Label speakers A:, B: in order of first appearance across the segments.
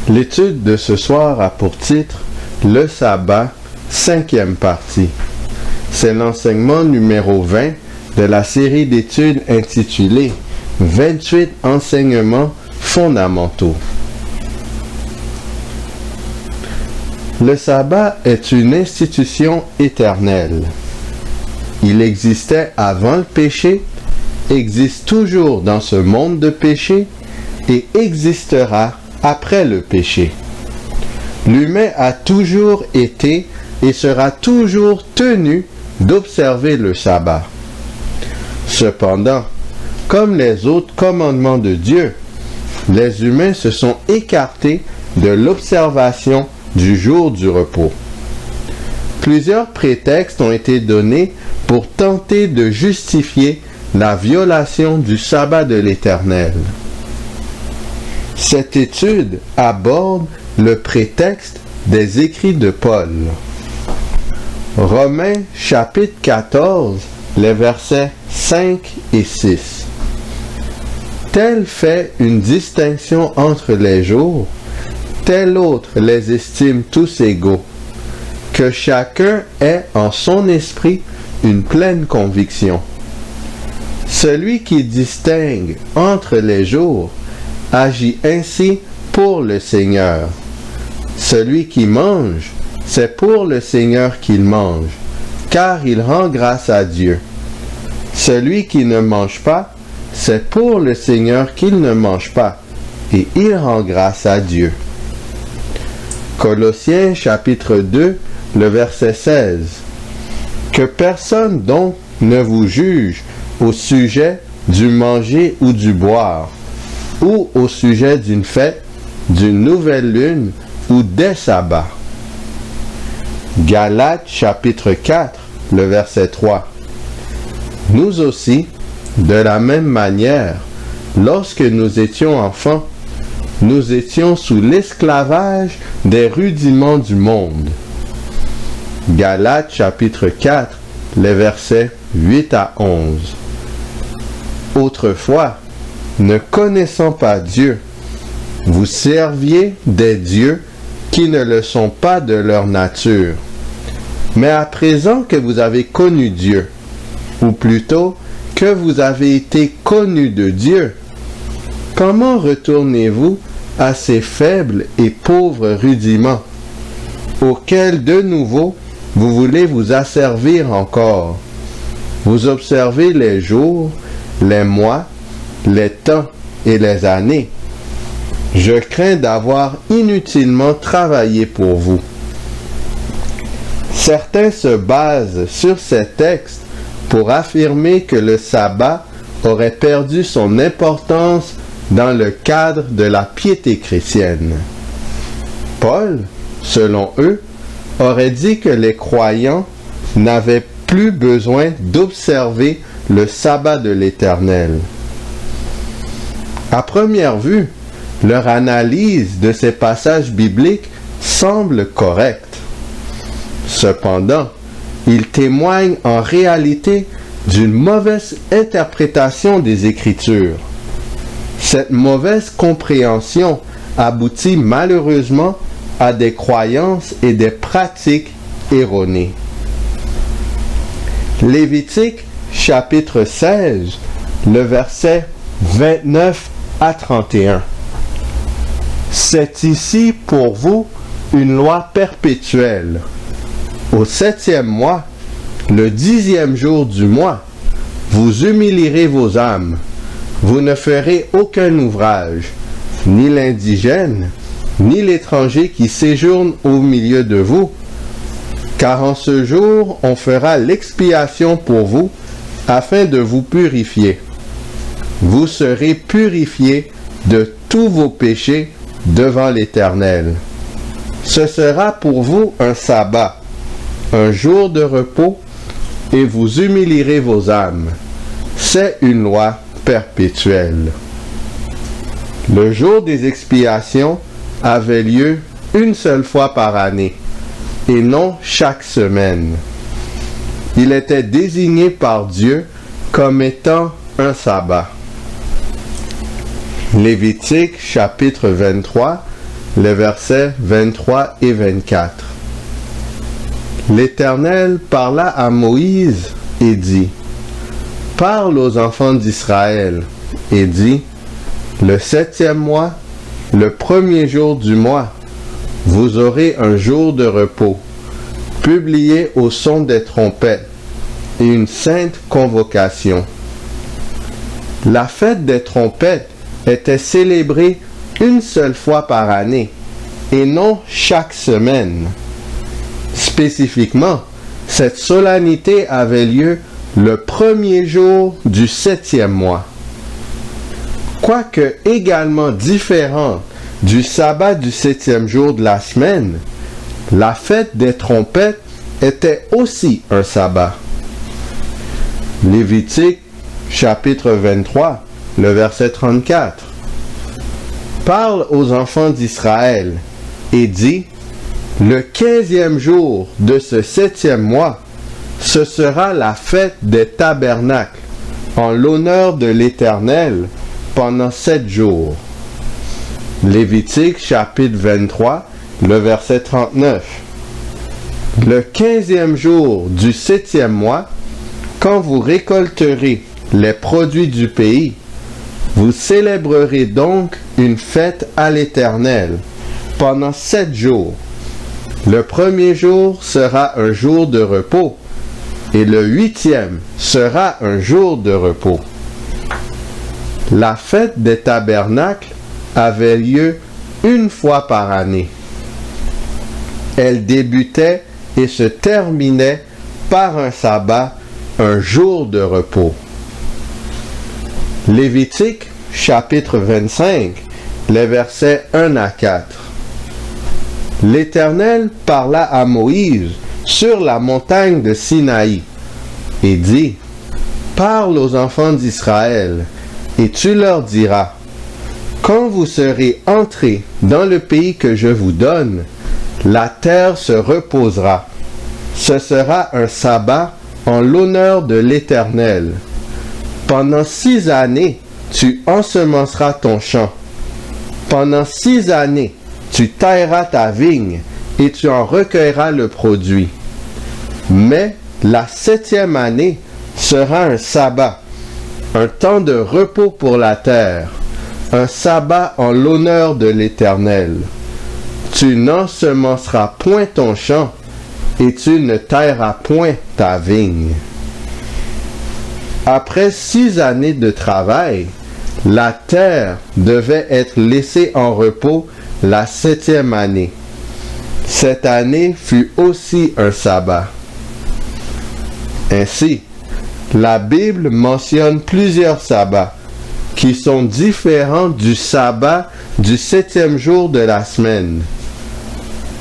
A: L'étude de ce soir a pour titre « Le sabbat, 5e partie ». C'est l'enseignement numéro 20 de la série d'études intitulée « 28 enseignements fondamentaux ». Le sabbat est une institution éternelle. Il existait avant le péché, existe toujours dans ce monde de péché et existera après le péché. L'humain a toujours été et sera toujours tenu d'observer le sabbat. Cependant, comme les autres commandements de Dieu, les humains se sont écartés de l'observation du jour du repos. Plusieurs prétextes ont été donnés pour tenter de justifier la violation du sabbat de l'Éternel. Cette étude aborde le prétexte des écrits de Paul. Romains chapitre 14, les versets 5 et 6. Tel fait une distinction entre les jours, tel autre les estime tous égaux, que chacun ait en son esprit une pleine conviction. Celui qui distingue entre les jours agit ainsi pour le Seigneur. Celui qui mange, c'est pour le Seigneur qu'il mange, car il rend grâce à Dieu. Celui qui ne mange pas, c'est pour le Seigneur qu'il ne mange pas, et il rend grâce à Dieu. Colossiens chapitre 2, le verset 16. Que personne donc ne vous juge au sujet du manger ou du boire, ou au sujet d'une fête, d'une nouvelle lune ou des sabbats. Galates chapitre 4, le verset 3. Nous aussi, de la même manière, lorsque nous étions enfants, nous étions sous l'esclavage des rudiments du monde. Galates chapitre 4, les versets 8 à 11. Autrefois, ne connaissant pas Dieu, vous serviez des dieux qui ne le sont pas de leur nature. Mais à présent que vous avez connu Dieu, ou plutôt que vous avez été connus de Dieu, comment retournez-vous à ces faibles et pauvres rudiments, auxquels de nouveau vous voulez vous asservir encore? Vous observez les jours, les mois, les temps et les années. Je crains d'avoir inutilement travaillé pour vous. Certains se basent sur ces textes pour affirmer que le sabbat aurait perdu son importance dans le cadre de la piété chrétienne. Paul, selon eux, aurait dit que les croyants n'avaient plus besoin d'observer le sabbat de l'Éternel. À première vue, leur analyse de ces passages bibliques semble correcte. Cependant, ils témoignent en réalité d'une mauvaise interprétation des Écritures. Cette mauvaise compréhension aboutit malheureusement à des croyances et des pratiques erronées. Lévitique chapitre 16, le verset 29 à 31. C'est ici pour vous une loi perpétuelle. Au 7e mois, le 10e jour du mois, vous humilierez vos âmes. Vous ne ferez aucun ouvrage, ni l'indigène, ni l'étranger qui séjourne au milieu de vous, car en ce jour on fera l'expiation pour vous, afin de vous purifier. Vous serez purifiés de tous vos péchés devant l'Éternel. Ce sera pour vous un sabbat, un jour de repos, et vous humilierez vos âmes. C'est une loi perpétuelle. Le jour des expiations avait lieu une seule fois par année, et non chaque semaine. Il était désigné par Dieu comme étant un sabbat. Lévitique chapitre 23, les versets 23 et 24. L'Éternel parla à Moïse et dit, « Parle aux enfants d'Israël et dis, le 7e mois, le 1er jour du mois, vous aurez un jour de repos, publié au son des trompettes, et une sainte convocation. » La fête des trompettes était célébrée une seule fois par année, et non chaque semaine. Spécifiquement, cette solennité avait lieu le 1er jour du 7e mois. Quoique également différente du sabbat du 7e jour de la semaine, la fête des trompettes était aussi un sabbat. Lévitique, chapitre 23, le verset 34. Parle aux enfants d'Israël et dis, le 15e jour de ce 7e mois, ce sera la fête des tabernacles, en l'honneur de l'Éternel, pendant 7 jours. Lévitique, chapitre 23, le verset 39. Le 15e jour du 7e mois, quand vous récolterez les produits du pays, vous célébrerez donc une fête à l'Éternel pendant 7 jours. Le 1er jour sera un jour de repos et le 8e sera un jour de repos. La fête des tabernacles avait lieu une fois par année. Elle débutait et se terminait par un sabbat, un jour de repos. Lévitique, chapitre 25, les versets 1 à 4. L'Éternel parla à Moïse sur la montagne de Sinaï et dit, « Parle aux enfants d'Israël, et tu leur diras, quand vous serez entrés dans le pays que je vous donne, la terre se reposera. Ce sera un sabbat en l'honneur de l'Éternel. Pendant 6 années, tu ensemenceras ton champ. Pendant 6 années, tu tailleras ta vigne et tu en recueilleras le produit. Mais la 7e année sera un sabbat, un temps de repos pour la terre, un sabbat en l'honneur de l'Éternel. Tu n'ensemenceras point ton champ et tu ne tailleras point ta vigne. » Après 6 années de travail, la terre devait être laissée en repos la 7e année. Cette année fut aussi un sabbat. Ainsi, la Bible mentionne plusieurs sabbats qui sont différents du sabbat du 7e jour de la semaine.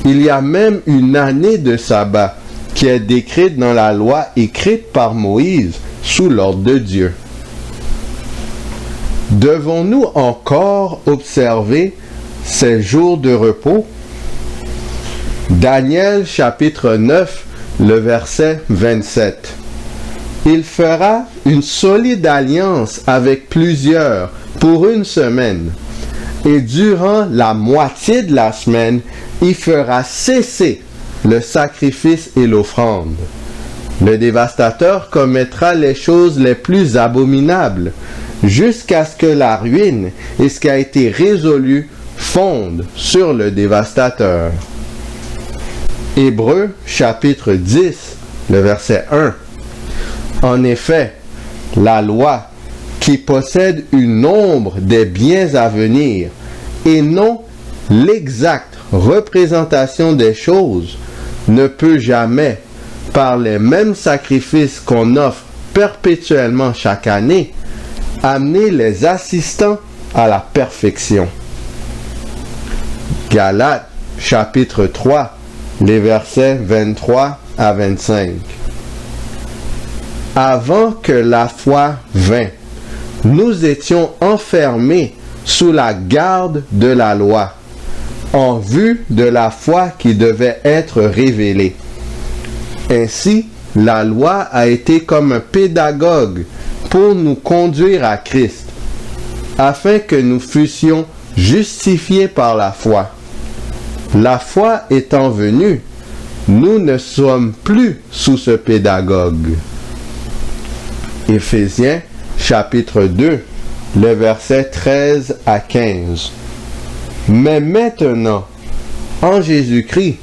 A: Il y a même une année de sabbat qui est décrite dans la loi écrite par Moïse sous l'ordre de Dieu. Devons-nous encore observer ces jours de repos? Daniel chapitre 9, le verset 27. Il fera une solide alliance avec plusieurs pour une semaine, et durant la moitié de la semaine, il fera cesser le sacrifice et l'offrande. Le dévastateur commettra les choses les plus abominables, jusqu'à ce que la ruine et ce qui a été résolu fondent sur le dévastateur. Hébreux chapitre 10, le verset 1. En effet, la loi, qui possède une ombre des biens à venir, et non l'exacte représentation des choses, ne peut jamais, par les mêmes sacrifices qu'on offre perpétuellement chaque année, amener les assistants à la perfection. Galates chapitre 3, les versets 23 à 25. Avant que la foi vînt, nous étions enfermés sous la garde de la loi, en vue de la foi qui devait être révélée. Ainsi, la loi a été comme un pédagogue pour nous conduire à Christ, afin que nous fussions justifiés par la foi. La foi étant venue, nous ne sommes plus sous ce pédagogue. Éphésiens chapitre 2, les versets 13 à 15. Mais maintenant, en Jésus-Christ,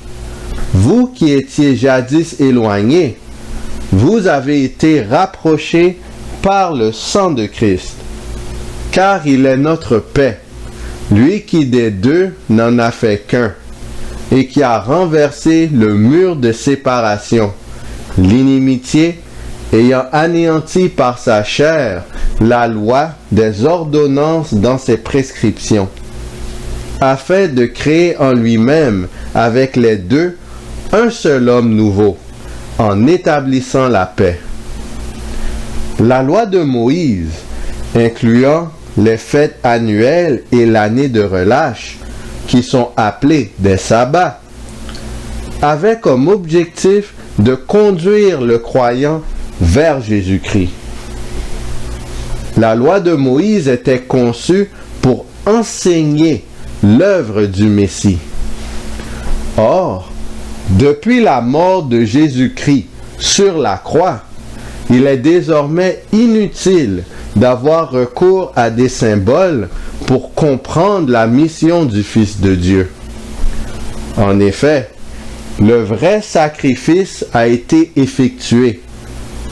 A: vous qui étiez jadis éloignés, vous avez été rapprochés par le sang de Christ, car il est notre paix, lui qui des deux n'en a fait qu'un, et qui a renversé le mur de séparation, l'inimitié, ayant anéanti par sa chair la loi des ordonnances dans ses prescriptions, afin de créer en lui-même avec les deux un seul homme nouveau, en établissant la paix. La loi de Moïse, incluant les fêtes annuelles et l'année de relâche, qui sont appelées des sabbats, avait comme objectif de conduire le croyant vers Jésus-Christ. La loi de Moïse était conçue pour enseigner l'œuvre du Messie. Or, depuis la mort de Jésus-Christ sur la croix, il est désormais inutile d'avoir recours à des symboles pour comprendre la mission du Fils de Dieu. En effet, le vrai sacrifice a été effectué.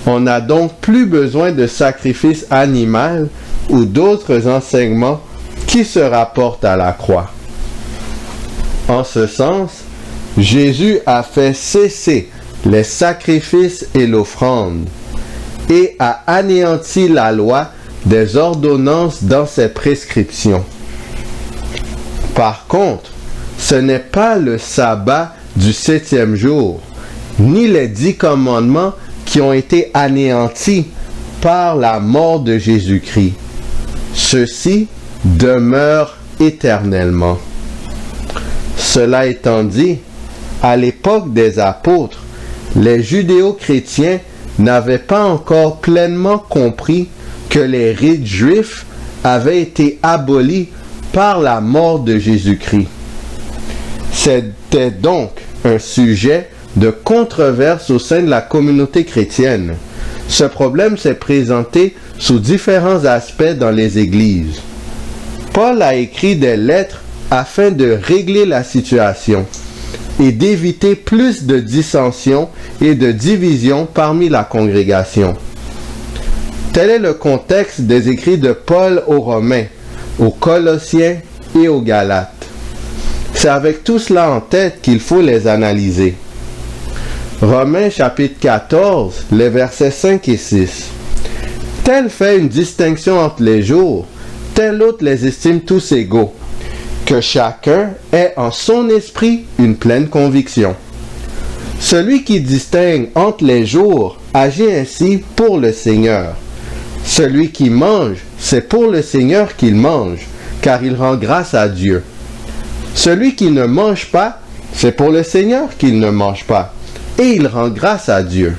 A: On n'a donc plus besoin de sacrifice animal ou d'autres enseignements qui se rapportent à la croix. En ce sens, Jésus a fait cesser les sacrifices et l'offrande et a anéanti la loi des ordonnances dans ses prescriptions. Par contre, ce n'est pas le sabbat du 7e jour, ni les 10 commandements qui ont été anéantis par la mort de Jésus-Christ. Ceux-ci demeurent éternellement. Cela étant dit, à l'époque des apôtres, les judéo-chrétiens n'avaient pas encore pleinement compris que les rites juifs avaient été abolis par la mort de Jésus-Christ. C'était donc un sujet de controverse au sein de la communauté chrétienne. Ce problème s'est présenté sous différents aspects dans les églises. Paul a écrit des lettres afin de régler la situation et d'éviter plus de dissensions et de divisions parmi la congrégation. Tel est le contexte des écrits de Paul aux Romains, aux Colossiens et aux Galates. C'est avec tout cela en tête qu'il faut les analyser. Romains chapitre 14, les versets 5 et 6. Tel fait une distinction entre les jours, tel autre les estime tous égaux. Que chacun ait en son esprit une pleine conviction. Celui qui distingue entre les jours agit ainsi pour le Seigneur. Celui qui mange, c'est pour le Seigneur qu'il mange, car il rend grâce à Dieu. Celui qui ne mange pas, c'est pour le Seigneur qu'il ne mange pas, et il rend grâce à Dieu.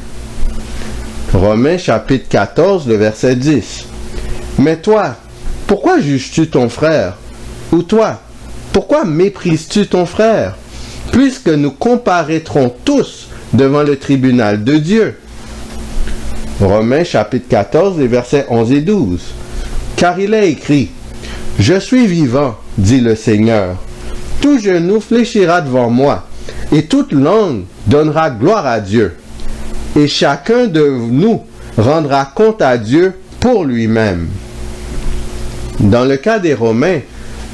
A: Romains chapitre 14, le verset 10. Mais toi, pourquoi juges-tu ton frère? Ou toi, pourquoi méprises-tu ton frère? Puisque nous comparaîtrons tous devant le tribunal de Dieu. Romains chapitre 14, les versets 11 et 12. Car il est écrit, « Je suis vivant, dit le Seigneur. Tout genou fléchira devant moi, et toute langue donnera gloire à Dieu. Et chacun de nous rendra compte à Dieu pour lui-même. » Dans le cas des Romains,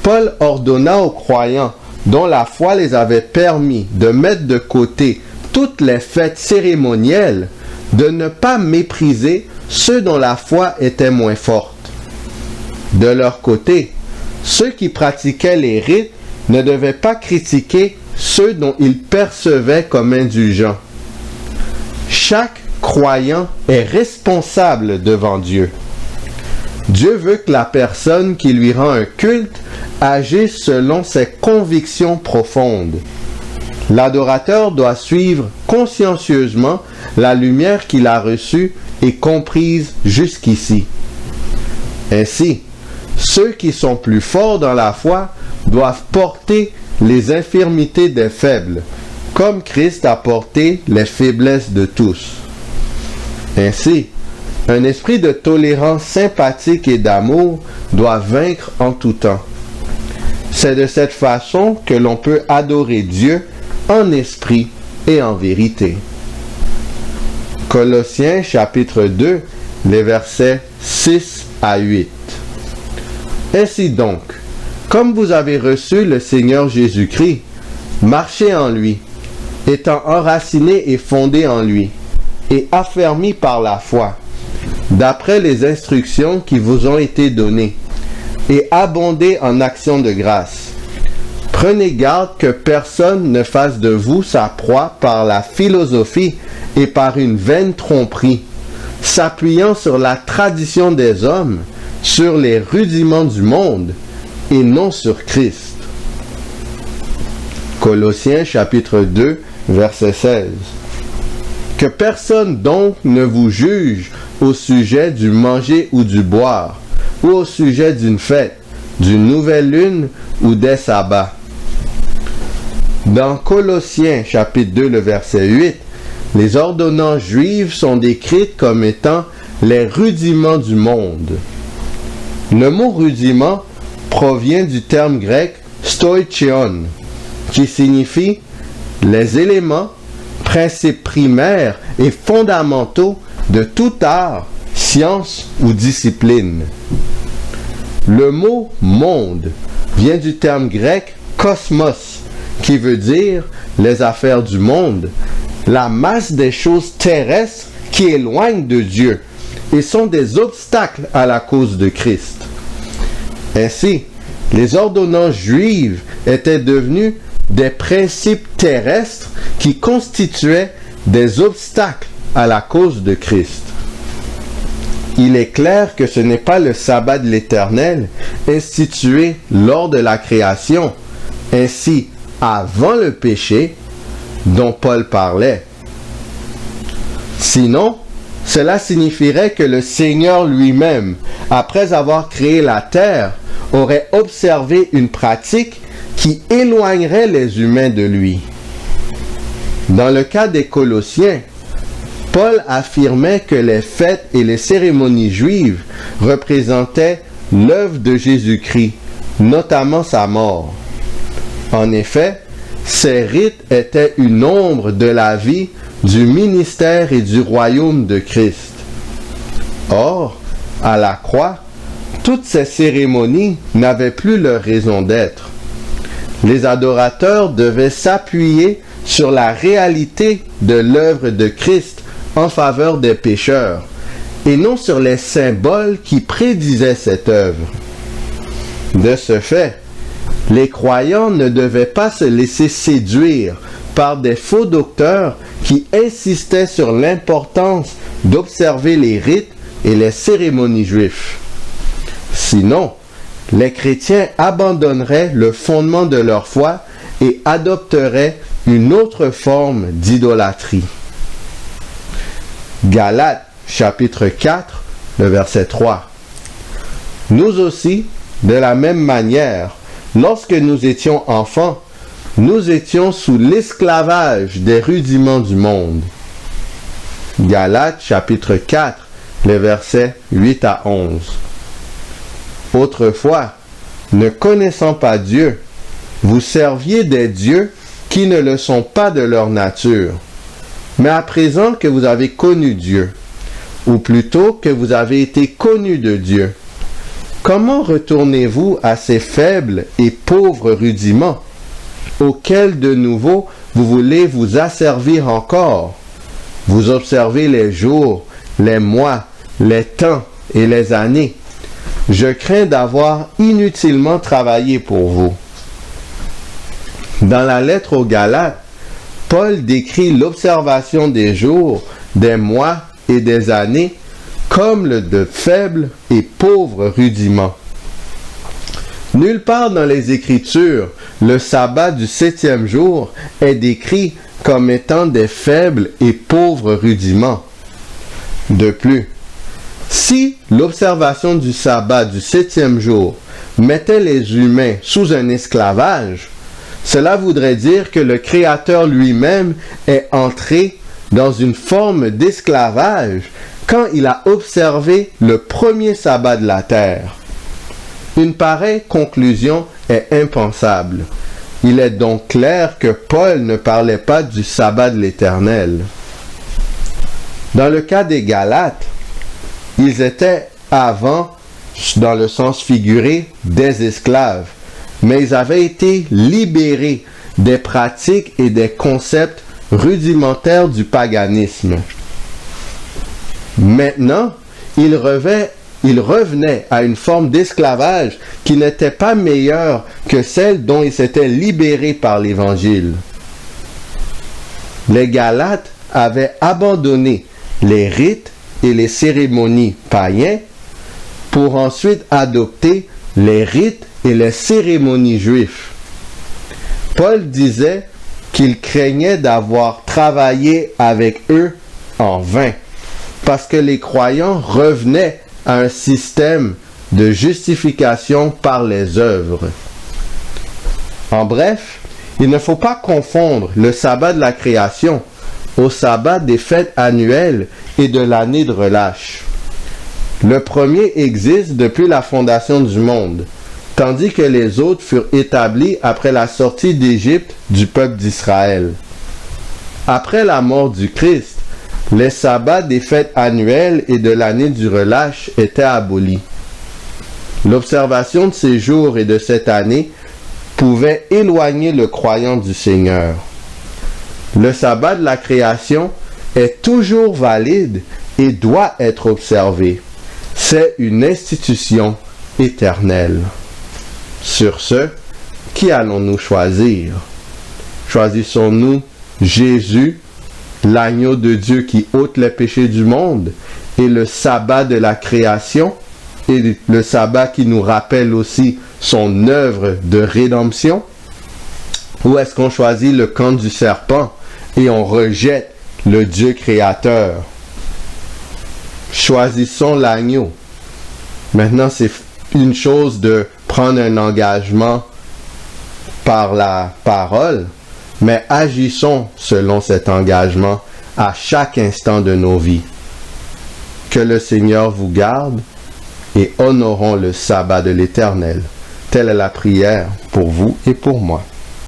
A: Paul ordonna aux croyants dont la foi les avait permis de mettre de côté toutes les fêtes cérémonielles, de ne pas mépriser ceux dont la foi était moins forte. De leur côté, ceux qui pratiquaient les rites ne devaient pas critiquer ceux dont ils percevaient comme indulgents. Chaque croyant est responsable devant Dieu. Dieu veut que la personne qui lui rend un culte agisse selon ses convictions profondes. L'adorateur doit suivre consciencieusement la lumière qu'il a reçue et comprise jusqu'ici. Ainsi, ceux qui sont plus forts dans la foi doivent porter les infirmités des faibles, comme Christ a porté les faiblesses de tous. Ainsi, un esprit de tolérance sympathique et d'amour doit vaincre en tout temps. C'est de cette façon que l'on peut adorer Dieu en esprit et en vérité. Colossiens chapitre 2, les versets 6 à 8. Ainsi donc, comme vous avez reçu le Seigneur Jésus-Christ, marchez en lui, étant enracinés et fondés en lui, et affermis par la foi, d'après les instructions qui vous ont été données, et abondez en actions de grâce. Prenez garde que personne ne fasse de vous sa proie par la philosophie et par une vaine tromperie, s'appuyant sur la tradition des hommes, sur les rudiments du monde, et non sur Christ. Colossiens chapitre 2, verset 16. Que personne donc ne vous juge au sujet du manger ou du boire, ou au sujet d'une fête, d'une nouvelle lune ou des sabbats. Dans Colossiens chapitre 2, le verset 8, les ordonnances juives sont décrites comme étant les rudiments du monde. Le mot rudiment provient du terme grec stoichion, qui signifie les éléments, principes primaires et fondamentaux de tout art, science ou discipline. Le mot monde vient du terme grec kosmos, qui veut dire les affaires du monde, la masse des choses terrestres qui éloignent de Dieu et sont des obstacles à la cause de Christ. Ainsi, les ordonnances juives étaient devenues des principes terrestres qui constituaient des obstacles à la cause de Christ. Il est clair que ce n'est pas le sabbat de l'Éternel institué lors de la création, ainsi avant le péché, dont Paul parlait. Sinon, cela signifierait que le Seigneur lui-même, après avoir créé la terre, aurait observé une pratique qui éloignerait les humains de lui. Dans le cas des Colossiens, Paul affirmait que les fêtes et les cérémonies juives représentaient l'œuvre de Jésus-Christ, notamment sa mort. En effet, ces rites étaient une ombre de la vie, du ministère et du royaume de Christ. Or, à la croix, toutes ces cérémonies n'avaient plus leur raison d'être. Les adorateurs devaient s'appuyer sur la réalité de l'œuvre de Christ en faveur des pécheurs, et non sur les symboles qui prédisaient cette œuvre. De ce fait, les croyants ne devaient pas se laisser séduire par des faux docteurs qui insistaient sur l'importance d'observer les rites et les cérémonies juifs. Sinon, les chrétiens abandonneraient le fondement de leur foi et adopteraient une autre forme d'idolâtrie. Galates chapitre 4, le verset 3. Nous aussi, de la même manière, lorsque nous étions enfants, nous étions sous l'esclavage des rudiments du monde. Galates chapitre 4, les versets 8 à 11. Autrefois, ne connaissant pas Dieu, vous serviez des dieux qui ne le sont pas de leur nature. Mais à présent que vous avez connu Dieu, ou plutôt que vous avez été connus de Dieu, comment retournez-vous à ces faibles et pauvres rudiments, auxquels de nouveau vous voulez vous asservir encore? Vous observez les jours, les mois, les temps et les années. Je crains d'avoir inutilement travaillé pour vous. Dans la lettre aux Galates, Paul décrit l'observation des jours, des mois et des années comme de faibles et pauvres rudiments. Nulle part dans les Écritures, le sabbat du 7e jour est décrit comme étant des faibles et pauvres rudiments. De plus, si l'observation du sabbat du 7e jour mettait les humains sous un esclavage, Cela voudrait dire que le Créateur lui-même est entré dans une forme d'esclavage quand il a observé le premier sabbat de la terre. Une pareille conclusion est impensable. Il est donc clair que Paul ne parlait pas du sabbat de l'Éternel. Dans le cas des Galates, ils étaient avant, dans le sens figuré, des esclaves, mais ils avaient été libérés des pratiques et des concepts rudimentaires du paganisme. Maintenant, ils revenaient à une forme d'esclavage qui n'était pas meilleure que celle dont ils s'étaient libérés par l'Évangile. Les Galates avaient abandonné les rites et les cérémonies païens pour ensuite adopter les rites et les cérémonies juifs. Paul disait qu'il craignait d'avoir travaillé avec eux en vain, parce que les croyants revenaient à un système de justification par les œuvres. En bref, il ne faut pas confondre le sabbat de la création au sabbat des fêtes annuelles et de l'année de relâche. Le premier existe depuis la fondation du monde, tandis que les autres furent établis après la sortie d'Égypte du peuple d'Israël. Après la mort du Christ, les sabbats des fêtes annuelles et de l'année du relâche étaient abolis. L'observation de ces jours et de cette année pouvait éloigner le croyant du Seigneur. Le sabbat de la création est toujours valide et doit être observé. C'est une institution éternelle. Sur ce, qui allons-nous choisir? Choisissons-nous Jésus, l'agneau de Dieu qui ôte les péchés du monde, et le sabbat de la création, et le sabbat qui nous rappelle aussi son œuvre de rédemption? Ou est-ce qu'on choisit le camp du serpent et on rejette le Dieu créateur? Choisissons l'agneau. Maintenant, c'est une chose de prendre un engagement par la parole, mais agissons selon cet engagement à chaque instant de nos vies. Que le Seigneur vous garde et honorons le sabbat de l'Éternel. Telle est la prière pour vous et pour moi.